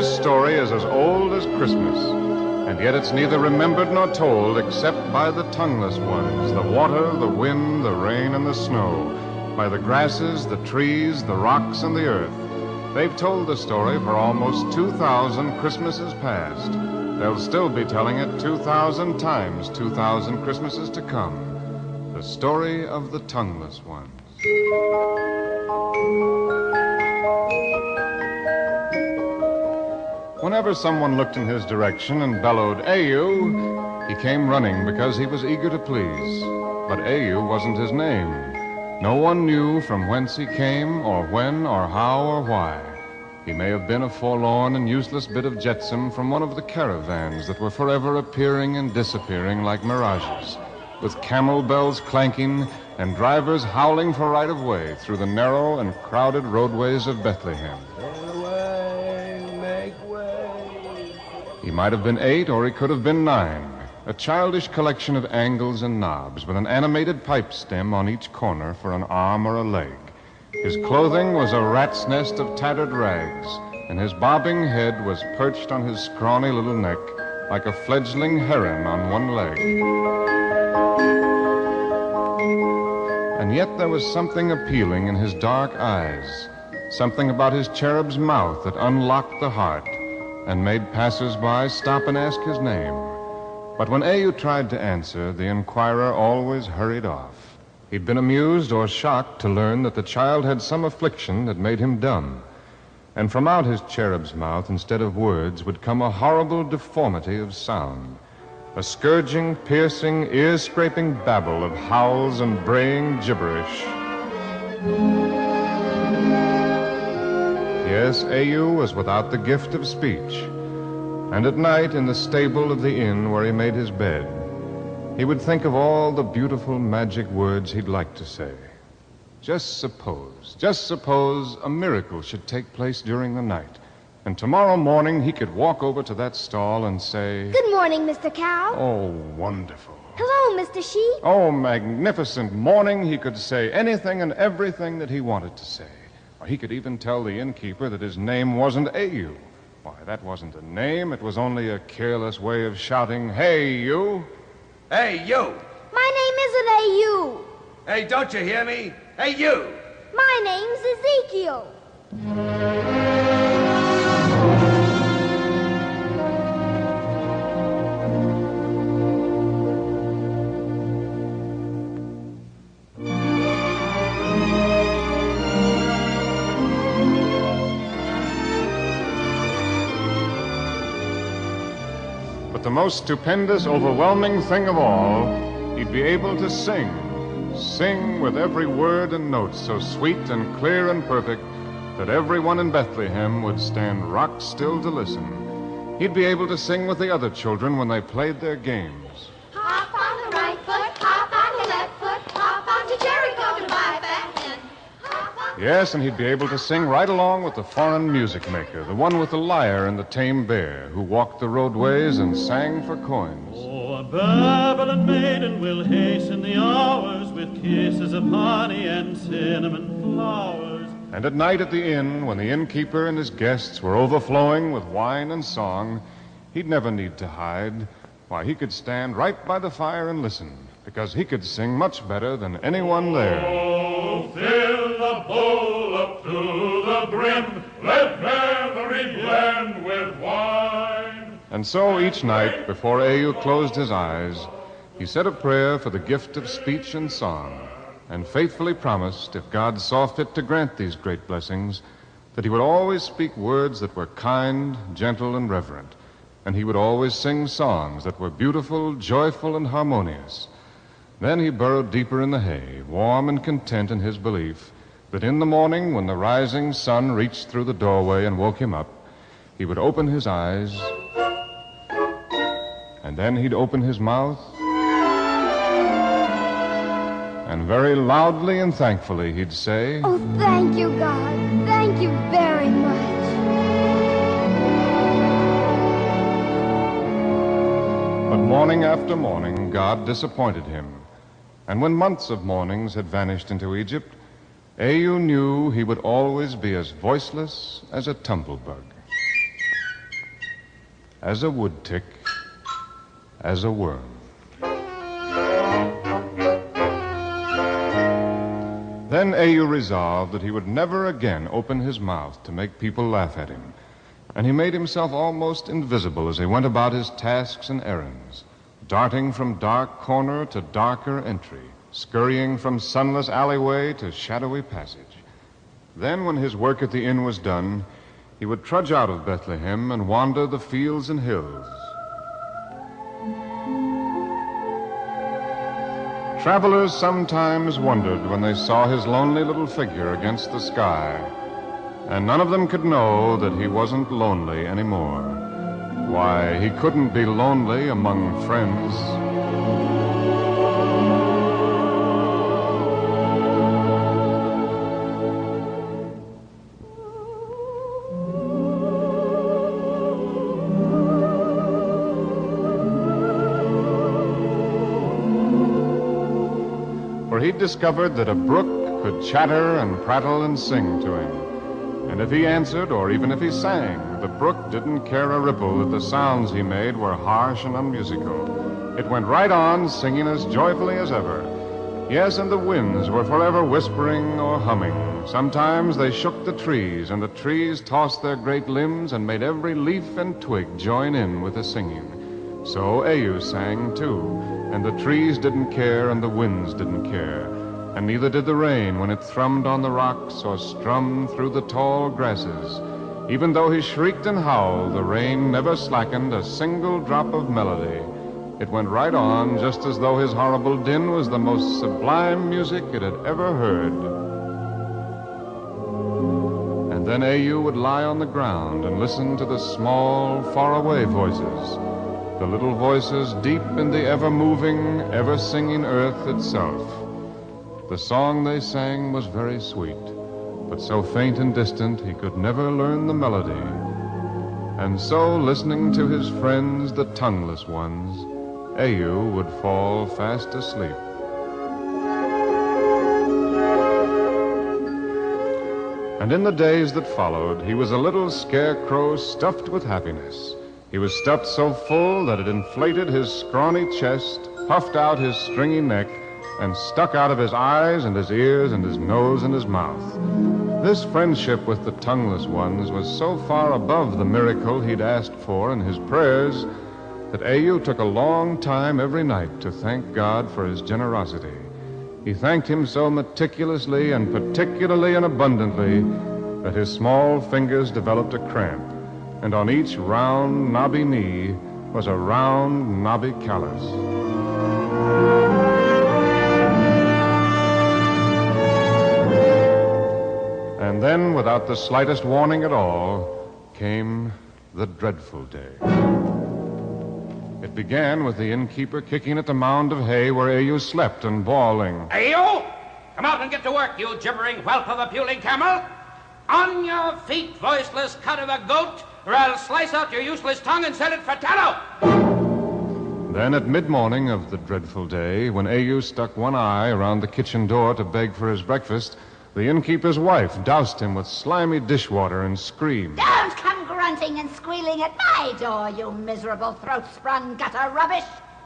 This story is as old as Christmas, and yet it's neither remembered nor told except by the tongueless ones, the water, the wind, the rain, and the snow, by the grasses, the trees, the rocks, and the earth. They've told the story for almost 2,000 Christmases past. They'll still be telling it 2,000 times 2,000 Christmases to come. The story of the tongueless ones. Whenever someone looked in his direction and bellowed, "Ayu," he came running because he was eager to please. But Ayu wasn't his name. No one knew from whence he came, or when, or how, or why. He may have been a forlorn and useless bit of jetsam from one of the caravans that were forever appearing and disappearing like mirages, with camel bells clanking and drivers howling for right-of-way through the narrow and crowded roadways of Bethlehem. He might have been 8, or he could have been 9, a childish collection of angles and knobs with an animated pipe stem on each corner for an arm or a leg. His clothing was a rat's nest of tattered rags, and his bobbing head was perched on his scrawny little neck like a fledgling heron on one leg. And yet there was something appealing in his dark eyes, something about his cherub's mouth that unlocked the heart and made passers-by stop and ask his name. But when Ayu tried to answer, the inquirer always hurried off. He'd been amused or shocked to learn that the child had some affliction that made him dumb. And from out his cherub's mouth, instead of words, would come a horrible deformity of sound, a scourging, piercing, ear-scraping babble of howls and braying gibberish. Yes, Ayu was without the gift of speech. And at night, in the stable of the inn where he made his bed, he would think of all the beautiful magic words he'd like to say. Just suppose a miracle should take place during the night, and tomorrow morning he could walk over to that stall and say, "Good morning, Mr. Cow." "Oh, wonderful." "Hello, Mr. Sheep." "Oh, magnificent." Morning, he could say anything and everything that he wanted to say. Or he could even tell the innkeeper that his name wasn't Ayu. Why, that wasn't a name. It was only a careless way of shouting, "Hey, you." Hey, you! My name isn't Ayu. Hey, don't you hear me? Hey, you! My name's Ezekiel. The most stupendous, overwhelming thing of all, he'd be able to sing with every word and note so sweet and clear and perfect that everyone in Bethlehem would stand rock still to listen. He'd be able to sing with the other children when they played their games. Hop on the right foot, hop on the left foot, hop on to Jericho to buy a fat hen. Yes, and he'd be able to sing right along with the foreign music maker, the one with the lyre and the tame bear, who walked the roadways and sang for coins. Oh, a Babylon maiden will hasten the hours with kisses of honey and cinnamon flowers. And at night at the inn, when the innkeeper and his guests were overflowing with wine and song, he'd never need to hide. Why, he could stand right by the fire and listen, because he could sing much better than anyone there. Oh, fill the bowl up to the brim, let memory blend with wine. And so each night, before Ayu closed his eyes, he said a prayer for the gift of speech and song, and faithfully promised, if God saw fit to grant these great blessings, that he would always speak words that were kind, gentle, and reverent, and he would always sing songs that were beautiful, joyful, and harmonious. Then he burrowed deeper in the hay, warm and content in his belief that in the morning, when the rising sun reached through the doorway and woke him up, he would open his eyes, and then he'd open his mouth, and very loudly and thankfully he'd say, "Oh, thank you, God. Thank you very much." But morning after morning, God disappointed him. And when months of mornings had vanished into Egypt, Ayu knew he would always be as voiceless as a tumblebug. as a wood tick, as a worm. Then Ayu resolved that he would never again open his mouth to make people laugh at him, and he made himself almost invisible as he went about his tasks and errands, darting from dark corner to darker entry, scurrying from sunless alleyway to shadowy passage. Then, when his work at the inn was done, he would trudge out of Bethlehem and wander the fields and hills. Travelers sometimes wondered when they saw his lonely little figure against the sky, and none of them could know that he wasn't lonely anymore. Why, he couldn't be lonely among friends. For he'd discovered that a brook could chatter and prattle and sing to him. And if he answered, or even if he sang, the brook didn't care a ripple that the sounds he made were harsh and unmusical. It went right on, singing as joyfully as ever. Yes, and the winds were forever whispering or humming. Sometimes they shook the trees, and the trees tossed their great limbs and made every leaf and twig join in with the singing. So Ayu sang, too. And the trees didn't care, and the winds didn't care. And neither did the rain when it thrummed on the rocks or strummed through the tall grasses. Even though he shrieked and howled, the rain never slackened a single drop of melody. It went right on, just as though his horrible din was the most sublime music it had ever heard. And then Ayu would lie on the ground and listen to the small, faraway voices. The little voices deep in the ever-moving, ever-singing earth itself. The song they sang was very sweet, but so faint and distant he could never learn the melody. And so, listening to his friends, the tongueless ones, Ayu would fall fast asleep. And in the days that followed, he was a little scarecrow stuffed with happiness. He was stuffed so full that it inflated his scrawny chest, puffed out his stringy neck, and stuck out of his eyes and his ears and his nose and his mouth. This friendship with the tongueless ones was so far above the miracle he'd asked for in his prayers that Ayu took a long time every night to thank God for his generosity. He thanked him so meticulously and particularly and abundantly that his small fingers developed a cramp, and on each round, knobby knee was a round, knobby callus. And then, without the slightest warning at all, came the dreadful day. It began with the innkeeper kicking at the mound of hay where Ayu slept and bawling, Ayu! Come out and get to work, you gibbering whelp of a puling camel! On your feet, voiceless cut of a goat, or I'll slice out your useless tongue and sell it for tallow! Then at mid-morning of the dreadful day, when Ayu stuck one eye around the kitchen door to beg for his breakfast, the innkeeper's wife doused him with slimy dishwater and screamed, Don't come grunting and squealing at my door, you miserable throat-sprung gutter rubbish.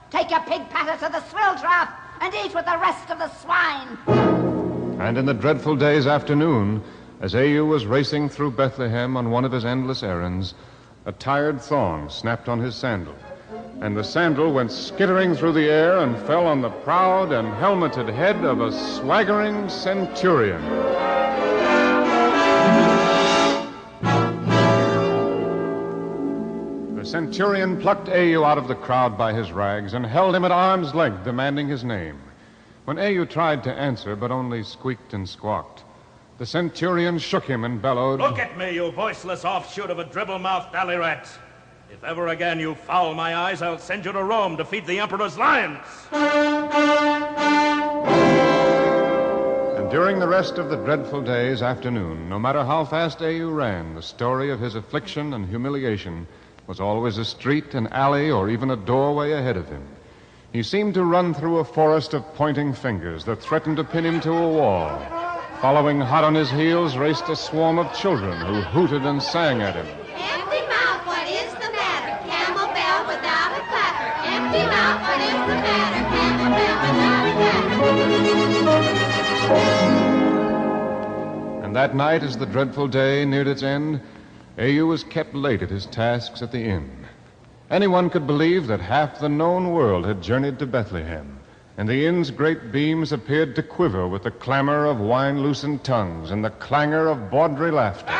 Take your pig patter to the swill trough and eat with the rest of the swine. And in the dreadful day's afternoon, as Ayu was racing through Bethlehem on one of his endless errands, a tired thong snapped on his sandal, and the sandal went skittering through the air and fell on the proud and helmeted head of a swaggering centurion. The centurion plucked Ayu out of the crowd by his rags and held him at arm's length, demanding his name. When Ayu tried to answer, but only squeaked and squawked, the centurion shook him and bellowed, Look at me, you voiceless offshoot of a dribble-mouthed alley rat. If ever again you foul my eyes, I'll send you to Rome to feed the emperor's lions. And during the rest of the dreadful day's afternoon, no matter how fast Ayu ran, the story of his affliction and humiliation was always a street, an alley, or even a doorway ahead of him. He seemed to run through a forest of pointing fingers that threatened to pin him to a wall. Following hot on his heels raced a swarm of children who hooted and sang at him. Empty mouth, what is the matter? Camel happy mouth. What is the matter? And that night, as the dreadful day neared its end, A.U. was kept late at his tasks at the inn. Anyone could believe that half the known world had journeyed to Bethlehem, and the inn's great beams appeared to quiver with the clamor of wine-loosened tongues and the clangor of bawdry laughter.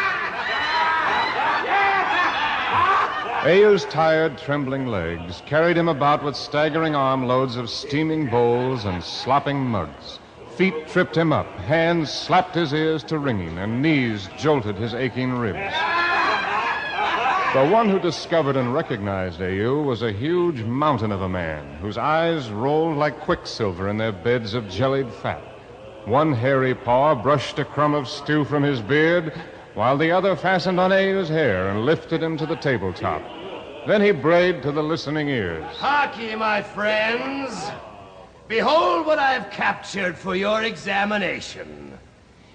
A.U.'s tired, trembling legs carried him about with staggering armloads of steaming bowls and slopping mugs. Feet tripped him up, hands slapped his ears to ringing, and knees jolted his aching ribs. The one who discovered and recognized A.U. was a huge mountain of a man whose eyes rolled like quicksilver in their beds of jellied fat. One hairy paw brushed a crumb of stew from his beard, while the other fastened on A.U.'s hair and lifted him to the tabletop. Then he brayed to the listening ears. Hark ye, my friends. Behold what I have captured for your examination.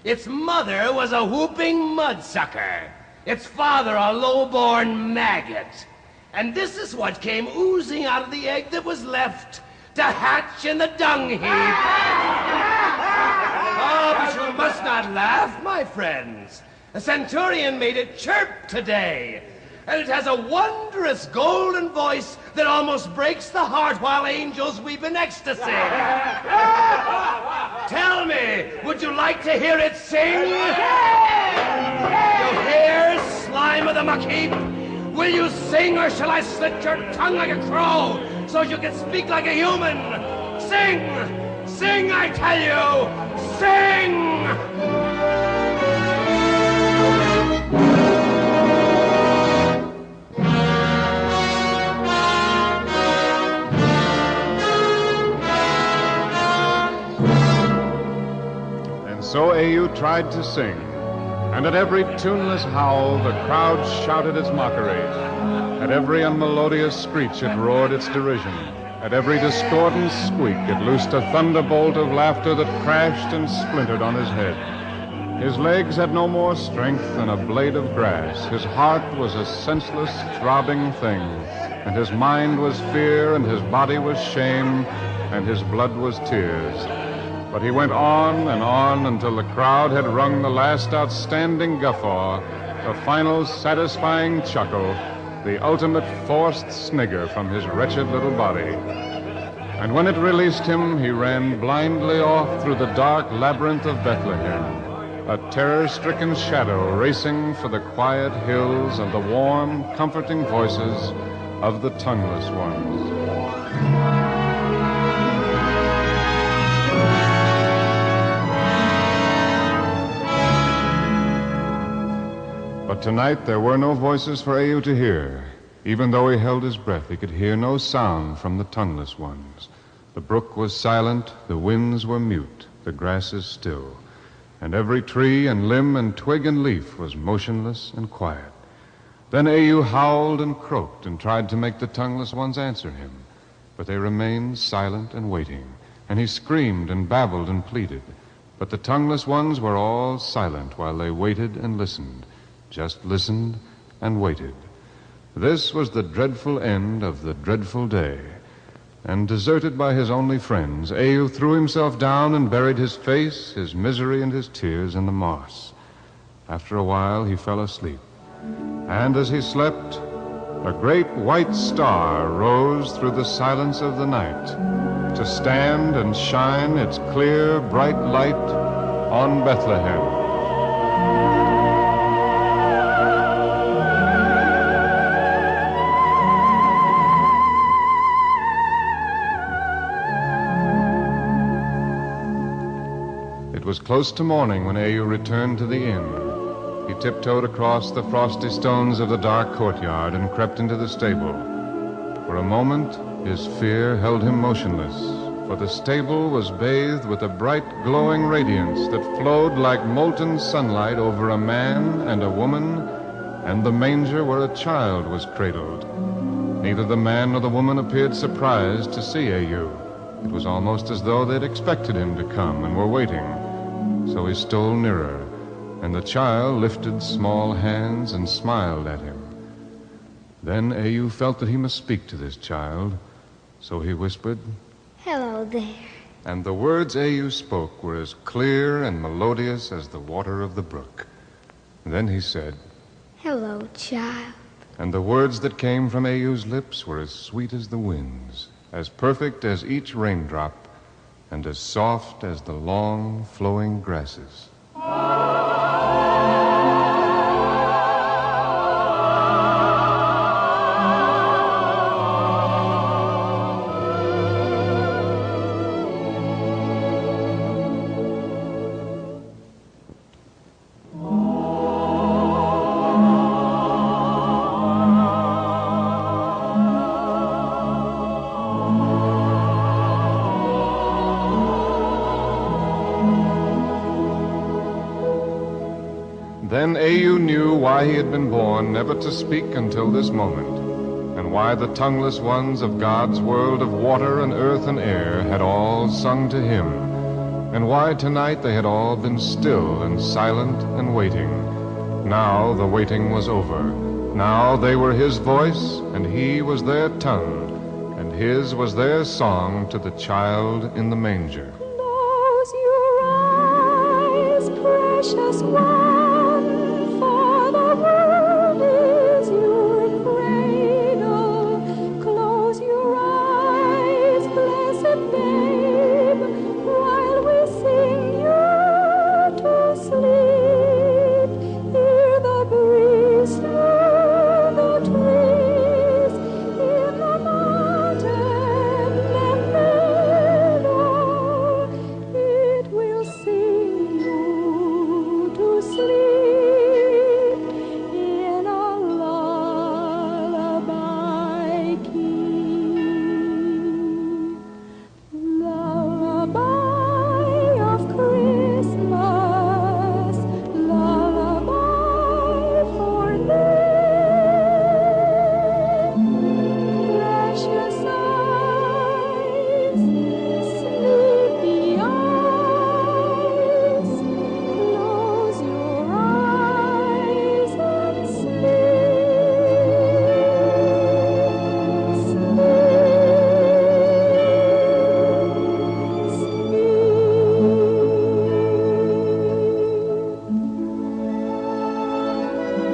Its mother was a whooping mudsucker. Its father a low-born maggot. And this is what came oozing out of the egg that was left to hatch in the dung heap. Oh, but you must not laugh, my friends. A centurion made it chirp today. And it has a wondrous golden voice that almost breaks the heart while angels weep in ecstasy. Tell me, would you like to hear it sing? You hear, slime of the muck heap? Will you sing, or shall I slit your tongue like a crow so you can speak like a human? Sing! Sing, I tell you! Sing! So A.U. tried to sing, and at every tuneless howl, the crowd shouted its mockery. At every unmelodious screech, it roared its derision. At every discordant squeak, it loosed a thunderbolt of laughter that crashed and splintered on his head. His legs had no more strength than a blade of grass. His heart was a senseless, throbbing thing, and his mind was fear, and his body was shame, and his blood was tears. But he went on and on until the crowd had wrung the last outstanding guffaw, the final satisfying chuckle, the ultimate forced snigger from his wretched little body. And when it released him, he ran blindly off through the dark labyrinth of Bethlehem, a terror-stricken shadow racing for the quiet hills and the warm, comforting voices of the tongueless ones. But tonight there were no voices for A.U. to hear. Even though he held his breath, he could hear no sound from the tongueless ones. The brook was silent, the winds were mute, the grasses still, and every tree and limb and twig and leaf was motionless and quiet. Then A.U. howled and croaked and tried to make the tongueless ones answer him, but they remained silent and waiting, and he screamed and babbled and pleaded, but the tongueless ones were all silent while they waited and listened. Just listened and waited. This was the dreadful end of the dreadful day. And deserted by his only friends, A.U. threw himself down and buried his face, his misery, and his tears in the moss. After a while, he fell asleep. And as he slept, a great white star rose through the silence of the night to stand and shine its clear, bright light on Bethlehem. It was close to morning when A.U. returned to the inn. He tiptoed across the frosty stones of the dark courtyard and crept into the stable. For a moment, his fear held him motionless, for the stable was bathed with a bright, glowing radiance that flowed like molten sunlight over a man and a woman, and the manger where a child was cradled. Neither the man nor the woman appeared surprised to see A.U. It was almost as though they'd expected him to come and were waiting. So he stole nearer, and the child lifted small hands and smiled at him. Then A.U. felt that he must speak to this child, So he whispered, Hello there. and the words A.U. spoke were as clear and melodious as the water of the brook. Then he said, Hello, child. and the words that came from A.U.'s lips were as sweet as the winds, as perfect as each raindrop, and as soft as the long, flowing grasses. Then A.U. knew why he had been born never to speak until this moment, and why the tongueless ones of God's world of water and earth and air had all sung to him, and why tonight they had all been still and silent and waiting. Now the waiting was over. Now they were his voice, and he was their tongue, and his was their song to the child in the manger. Close your eyes, precious one.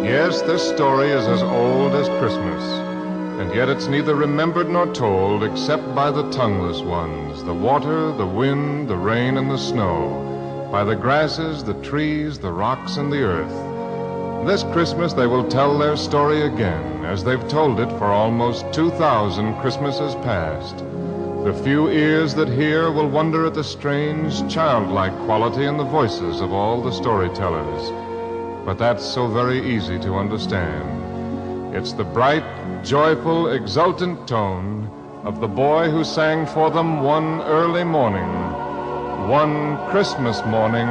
Yes, this story is as old as Christmas, and yet it's neither remembered nor told except by the tongueless ones, the water, the wind, the rain, and the snow, by the grasses, the trees, the rocks, and the earth. This Christmas they will tell their story again, as they've told it for almost 2,000 Christmases past. The few ears that hear will wonder at the strange, childlike quality in the voices of all the storytellers. But that's so very easy to understand. It's the bright, joyful, exultant tone of the boy who sang for them one early morning, one Christmas morning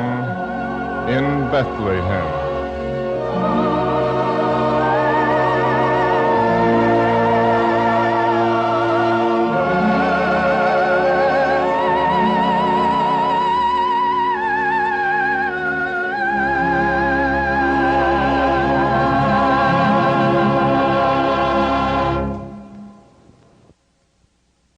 in Bethlehem.